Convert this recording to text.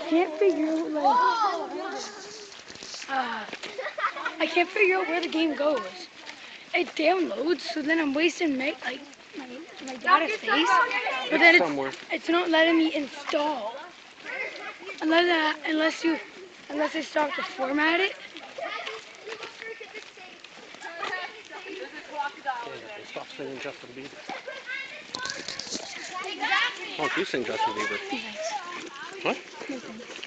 can't figure out like I can't figure out where the game goes. It downloads, so then I'm wasting my data space, but then it's not letting me install unless I stop to format it. Stop singing Justin Bieber. Oh, you sing Justin Bieber. Thanks. What? No thanks.